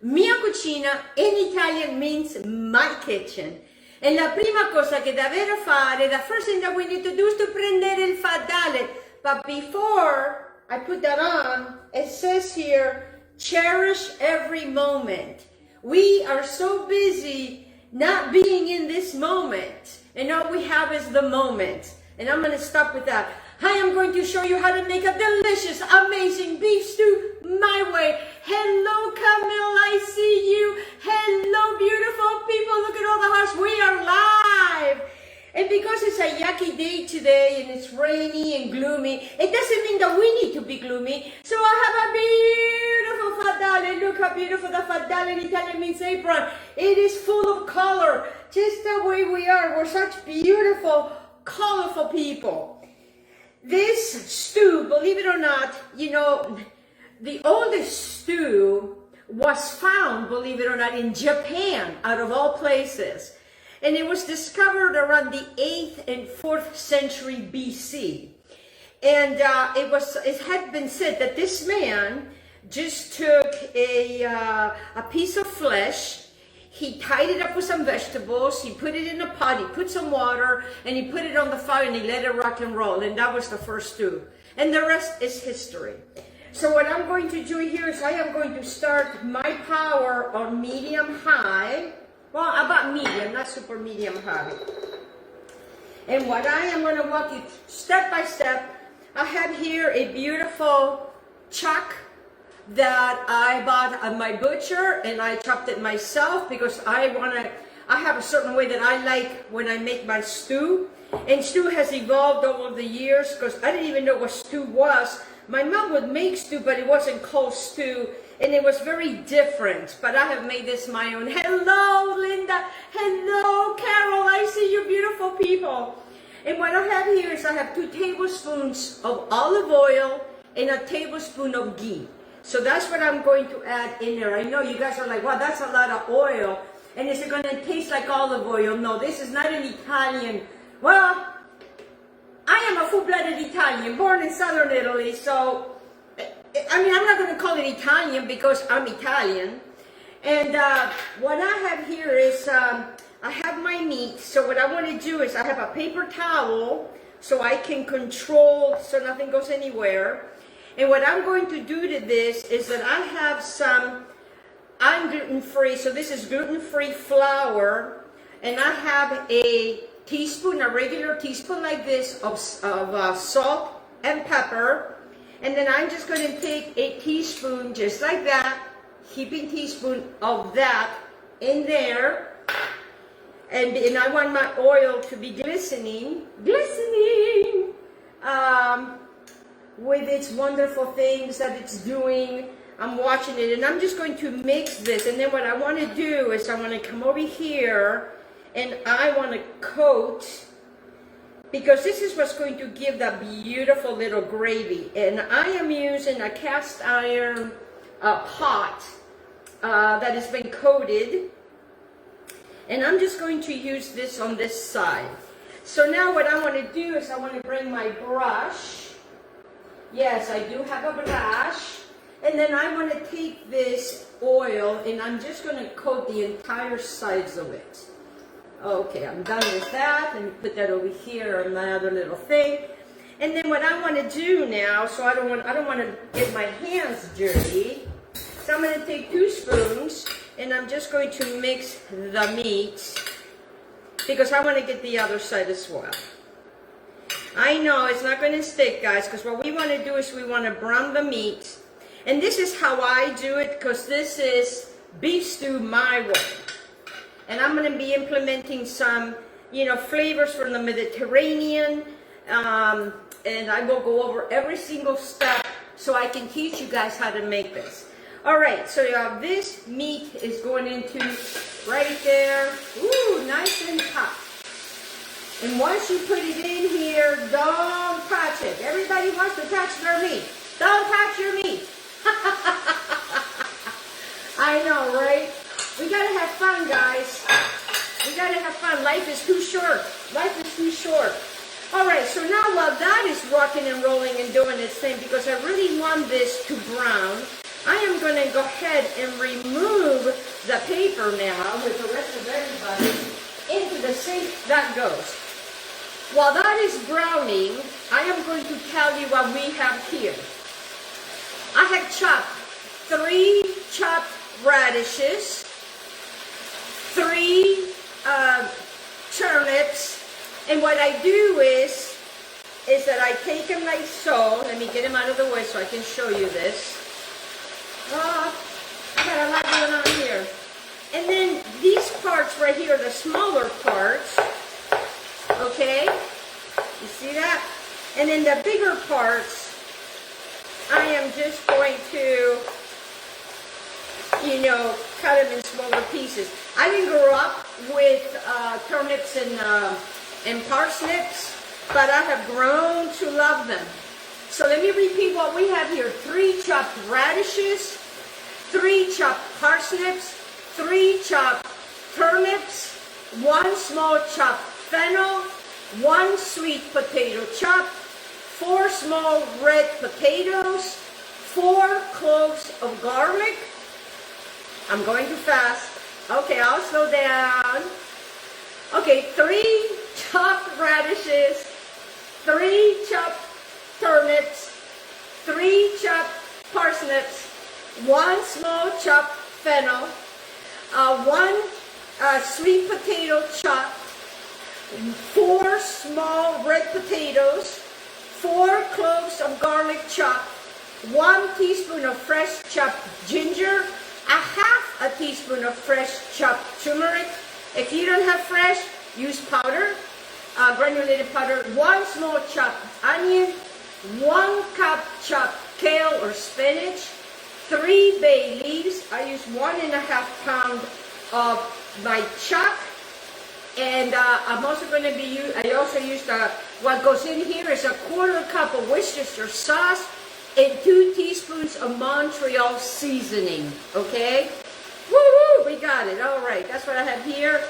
Mia cucina in Italian means my kitchen. E la prima cosa che davvero fare, the first thing that we need to do is to prendere il fadale. But before I put that on, it says here, cherish every moment. We are so busy not being in this moment. And all we have is the moment. And I'm going to stop with that. I am going to show you how to make a delicious, amazing beef stew my way. Hello, Camille, I see you. Hello, beautiful people. Look at all the hearts. We are live. And because it's a yucky day today and it's rainy and gloomy, it doesn't mean that we need to be gloomy. So I have a beautiful fadale. Look how beautiful the fadale in Italian means apron. It is full of color, just the way we are. We're such beautiful, colorful people. This stew, believe it or not, you know, the oldest stew was found, believe it or not, in Japan, out of all places. And it was discovered around the 8th and 4th century BC. And it had been said that this man just took a piece of flesh, he tied it up with some vegetables, he put it in a pot, he put some water, and he put it on the fire and he let it rock and roll. And that was the first stew. And the rest is history. So what I'm going to do here is I am going to start my power on medium high. Well, about medium, not super medium high. And what I am going to walk you step by step, I have here a beautiful chuck that I bought at my butcher, and I chopped it myself because I have a certain way that I like when I make my stew. And stew has evolved over the years because I didn't even know what stew was. My mom would make stew, but it wasn't called stew, and it was very different. But I have made this my own. Hello, Linda. Hello, Carol. I see you beautiful people. And what I have here is I have 2 tablespoons of olive oil and a tablespoon of ghee. So that's what I'm going to add in there. I know you guys are like, wow, that's a lot of oil. And is it going to taste like olive oil? No, this is not an Italian. Well, I am a full-blooded Italian, born in southern Italy. So, I mean, I'm not going to call it Italian because I'm Italian. And what I have here is, I have my meat. So what I want to do is I have a paper towel so I can control so nothing goes anywhere. And what I'm going to do to this is that I have I'm gluten-free, so this is gluten-free flour, and I have a teaspoon, a regular teaspoon like this of salt and pepper, and then I'm just going to take a teaspoon, just like that, heaping teaspoon of that in there, and I want my oil to be glistening, with its wonderful things that it's doing. I'm watching it, and I'm just going to mix this. And then what I want to do is I want to come over here and I want to coat, because this is what's going to give that beautiful little gravy. And I am using a cast iron pot that has been coated, and I'm just going to use this on this side. So now what I want to do is I want to bring my brush. Yes, I do have a brush. And then I want to take this oil and I'm just going to coat the entire sides of it. Okay, I'm done with that. Let me put that over here on my other little thing. And then what I want to do now, so I don't want to get my hands dirty. So I'm going to take 2 spoons and I'm just going to mix the meat because I want to get the other side as well. I know it's not going to stick, guys, because what we want to do is we want to brown the meat. And this is how I do it, because this is beef stew my way. And I'm going to be implementing some, you know, flavors from the Mediterranean. And I will go over every single step so I can teach you guys how to make this. All right, so this meat is going into right there. Ooh, nice and hot. And once you put it in here, don't touch it. Everybody wants to touch their meat. Don't touch your meat. I know, right? We gotta have fun, guys. We gotta have fun. Life is too short. Life is too short. All right, so now while that is rocking and rolling and doing its thing, because I really want this to brown, I am going to go ahead and remove the paper now with the rest of everybody into the sink. That goes. While that is browning, I am going to tell you what we have here. I have chopped 3 chopped radishes, 3 turnips, and what I do is that I take them like so. Let me get them out of the way so I can show you this. I got a lot going on here. And then these parts right here, the smaller parts, okay? You see that? And then the bigger parts, I am just going to, you know, cut them in smaller pieces. I didn't grow up with turnips and parsnips, but I have grown to love them. So let me repeat what we have here. 3 chopped radishes, 3 chopped parsnips, 3 chopped turnips, 1 small chopped fennel, 1 sweet potato chopped, 4 small red potatoes, 4 cloves of garlic. I'm going too fast. Okay, I'll slow down. Okay, 3 chopped radishes, 3 chopped turnips, 3 chopped parsnips, 1 small chopped fennel, 1 sweet potato chopped, 4 small red potatoes, 4 cloves of garlic chopped, 1 teaspoon of fresh chopped ginger, a half a teaspoon of fresh chopped turmeric. If you don't have fresh, use powder, granulated powder, 1 small chopped onion, 1 cup chopped kale or spinach, 3 bay leaves. I use 1.5 pound of my chuck, and I'm also going to be. I also used what goes in here is a 1/4 cup of Worcestershire sauce and 2 teaspoons of Montreal seasoning. Okay, woo-hoo, we got it. All right, that's what I have here.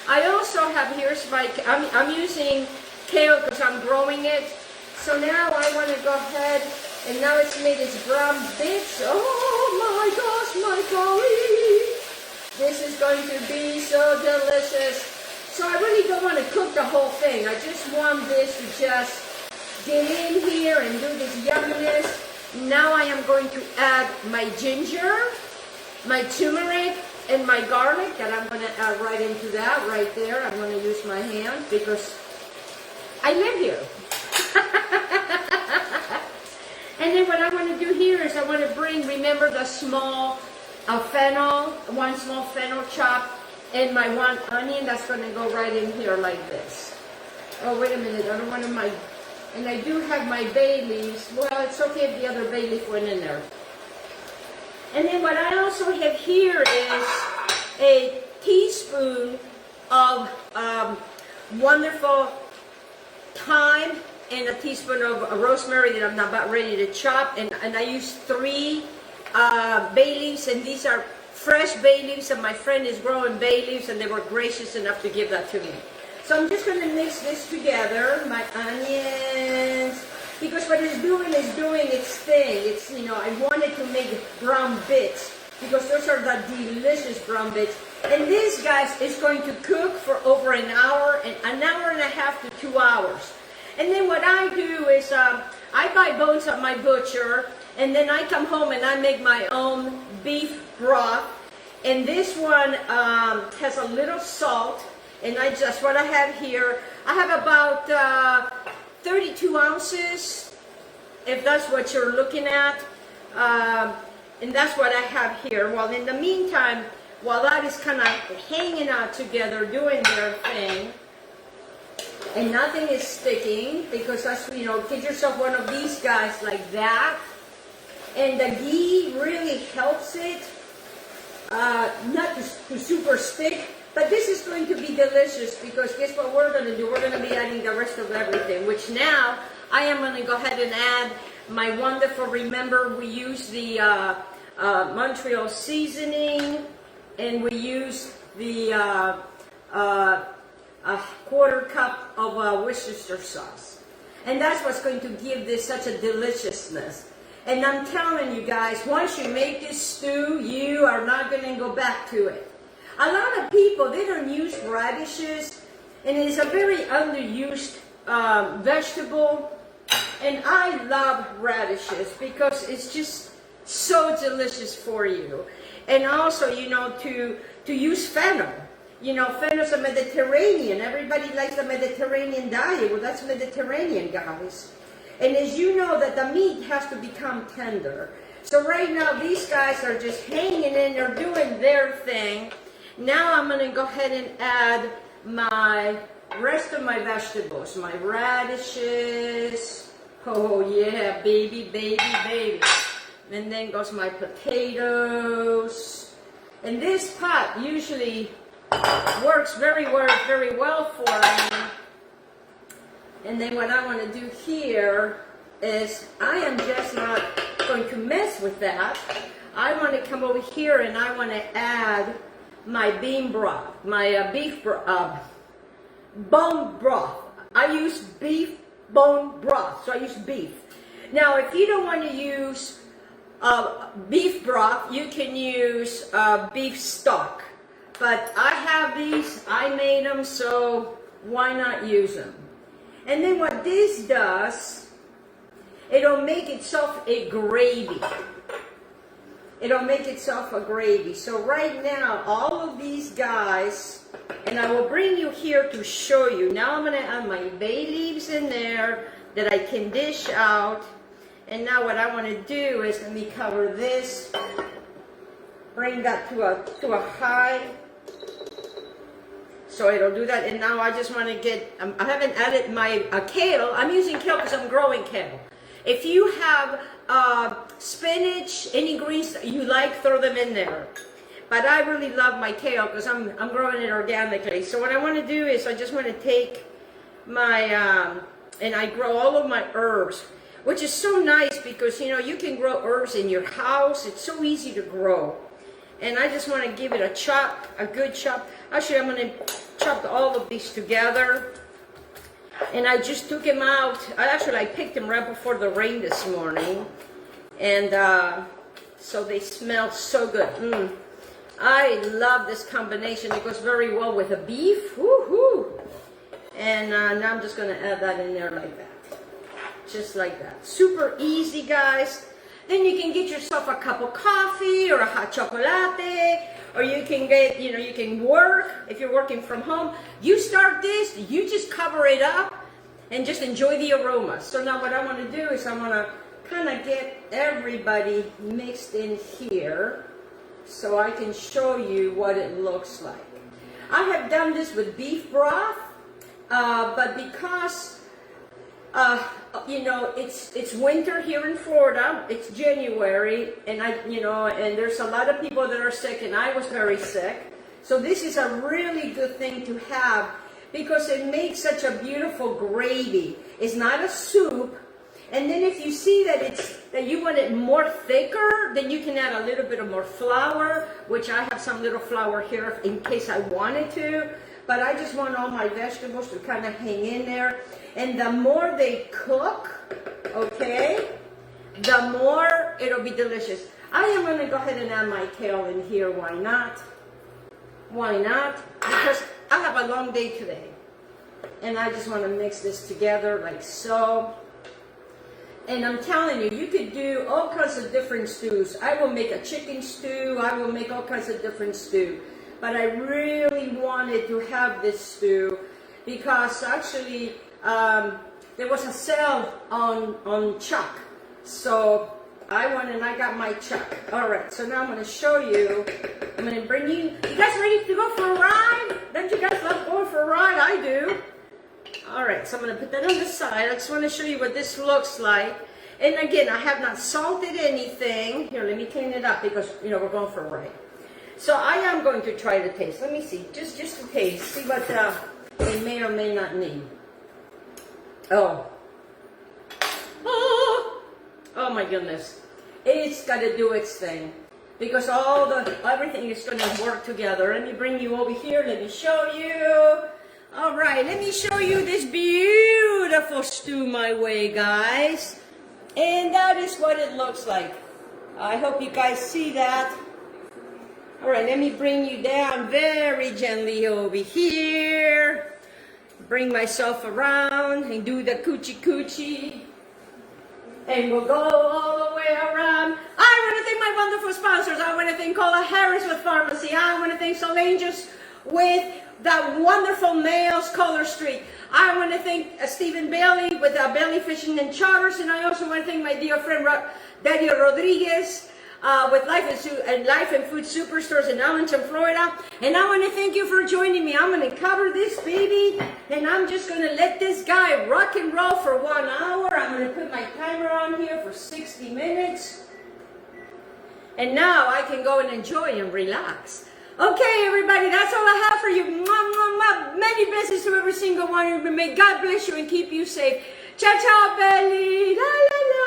I also have here's my. I'm using kale because I'm growing it. So now I want to go ahead, and now it's made its brown bits. Oh my gosh, my golly. This is going to be so delicious. So I really don't want to cook the whole thing. I just want this to just get in here and do this yumminess. Now I am going to add my ginger, my turmeric, and my garlic that I'm going to add right into that, right there. I'm going to use my hand because I live here. And then what I want to do here is I want to bring, remember the small fennel, 1 small fennel chop, and my 1 onion. That's going to go right in here like this. Oh, wait a minute. I don't want to and I do have my bay leaves. Well, it's okay if the other bay leaf went in there. And then what I also have here is a teaspoon of wonderful thyme and a teaspoon of rosemary that I'm about ready to chop. And I use 3 bay leaves, and these are fresh bay leaves, and my friend is growing bay leaves, and they were gracious enough to give that to me. So I'm just going to mix this together, my onions, because what it's doing its thing. It's, you know, I wanted to make brown bits because those are the delicious brown bits. And this, guys, is going to cook for over an hour and a half to 2 hours. And then what I do is I buy bones at my butcher, and then I come home and I make my own beef broth. And this one has a little salt, and what I have here, I have about 32 ounces, if that's what you're looking at, and that's what I have here. Well, in the meantime, while that is kind of hanging out together, doing their thing, and nothing is sticking, because that's, you know, get yourself one of these guys like that, and the ghee really helps it not to super stick, But this is going to be delicious because guess what we're going to do? We're going to be adding the rest of everything, which now I am going to go ahead and add my wonderful, remember we use the Montreal seasoning, and we use the a quarter cup of Worcestershire sauce. And that's what's going to give this such a deliciousness. And I'm telling you guys, once you make this stew, you are not going to go back to it. A lot of people, they don't use radishes, and it is a very underused vegetable. And I love radishes because it's just so delicious for you. And also, you know, to use fennel. You know, fennel's a Mediterranean. Everybody likes the Mediterranean diet. Well, that's Mediterranean, guys. And as you know, that the meat has to become tender. So right now, these guys are just hanging in there, doing their thing. Now I'm going to go ahead and add my rest of my vegetables. My radishes. Oh yeah, baby, baby, baby. And then goes my potatoes. And this pot usually works very well for me. And then what I want to do here is I am just not going to mess with that. I want to come over here and I want to add my bean broth, my beef bone broth. I use beef bone broth, so I use beef. Now, if you don't want to use beef broth, you can use beef stock. But I have these, I made them, so why not use them? And then what this does, it'll make itself a gravy. It'll make itself a gravy. So right now, all of these guys, and I will bring you here to show you. Now I'm going to add my bay leaves in there that I can dish out. And now what I want to do is let me cover this, bring that to a high. So it'll do that. And now I just want to get, I haven't added my kale. I'm using kale because I'm growing kale. If you have spinach, any greens that you like, throw them in there. But I really love my kale because I'm growing it organically. So what I want to do is I just want to take my, and I grow all of my herbs, which is so nice because, you know, you can grow herbs in your house. It's so easy to grow. And I just want to give it a chop, a good chop. Actually, I'm going to chop all of these together. And I just took them out. I picked them right before the rain this morning. And so they smell so good. I love this combination. It goes very well with the beef. Woo-hoo. And now I'm just going to add that in there like that. Just like that. Super easy, guys. Then you can get yourself a cup of coffee or a hot chocolate, or you can get, you know, you can work, if you're working from home, you start this, you just cover it up and just enjoy the aroma. So now what I want to do is I want to kind of get everybody mixed in here so I can show you what it looks like. I have done this with beef broth, but because you know, it's winter here in Florida. It's January, and and there's a lot of people that are sick, and I was very sick. So this is a really good thing to have because it makes such a beautiful gravy. It's not a soup. And then if you see that you want it more thicker, then you can add a little bit of more flour, which I have some little flour here in case I wanted to. But I just want all my vegetables to kind of hang in there. And the more they cook, okay, the more it'll be delicious. I am going to go ahead and add my kale in here. Why not? Why not? Because I have a long day today. And I just want to mix this together like so. And I'm telling you, you could do all kinds of different stews. I will make a chicken stew. I will make all kinds of different stew. But I really wanted to have this stew because actually there was a sale on chuck. So I went and I got my chuck. All right, so now I'm going to show you. I'm going to bring you. You guys ready to go for a ride? Don't you guys love going for a ride? I do. All right, so I'm going to put that on the side. I just want to show you what this looks like. And again, I have not salted anything. Here, let me clean it up because, you know, we're going for a ride. So I am going to try to taste. Let me see, just to taste, see what they may or may not need. Oh, oh my goodness, it's got to do its thing, because everything is going to work together. Let me bring you over here. Let me show you. All right, let me show you this beautiful stew my way, guys. And that is what it looks like. I hope you guys see that. All right, let me bring you down very gently over here. Bring myself around and do the coochie coochie. And we'll go all the way around. I want to thank my wonderful sponsors. I want to thank Cola Harris with FARMASI. I want to thank Solangels with that wonderful Nails Color Street. I want to thank Stephen Bailey with Bailey Fishing and Charters. And I also want to thank my dear friend Dario Rodriguez with Life and Food Superstores in Ellenton, Florida. And I want to thank you for joining me. I'm going to cover this baby, and I'm just going to let this guy rock and roll for 1 hour. I'm going to put my timer on here for 60 minutes. And now I can go and enjoy and relax. Okay, everybody, that's all I have for you. Mwah, mwah, mwah. Many blessings to every single one of you. May God bless you and keep you safe. Ciao, ciao, belly. La, la, la.